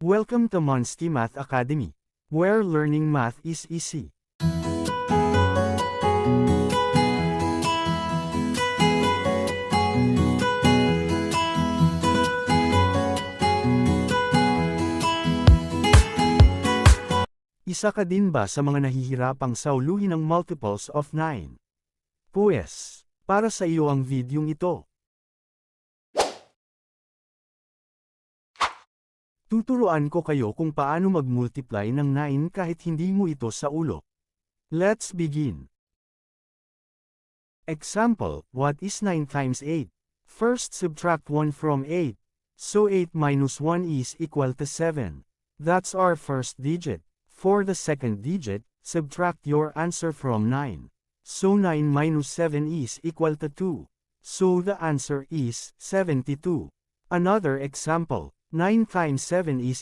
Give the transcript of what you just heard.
Welcome to Monsti Math Academy, where learning math is easy. Isa ka din ba sa mga nahihirapang sauluhin ng multiples of 9? Pues, para sa iyo ang videong ito. Tuturuan ko kayo kung paano mag-multiply ng 9 kahit hindi mo ito sa ulo. Let's begin. Example, what is 9 times 8? First subtract 1 from 8. So 8 minus 1 is equal to 7. That's our first digit. For the second digit, subtract your answer from 9. So 9 minus 7 is equal to 2. So the answer is 72. Another example, 9 times 7 is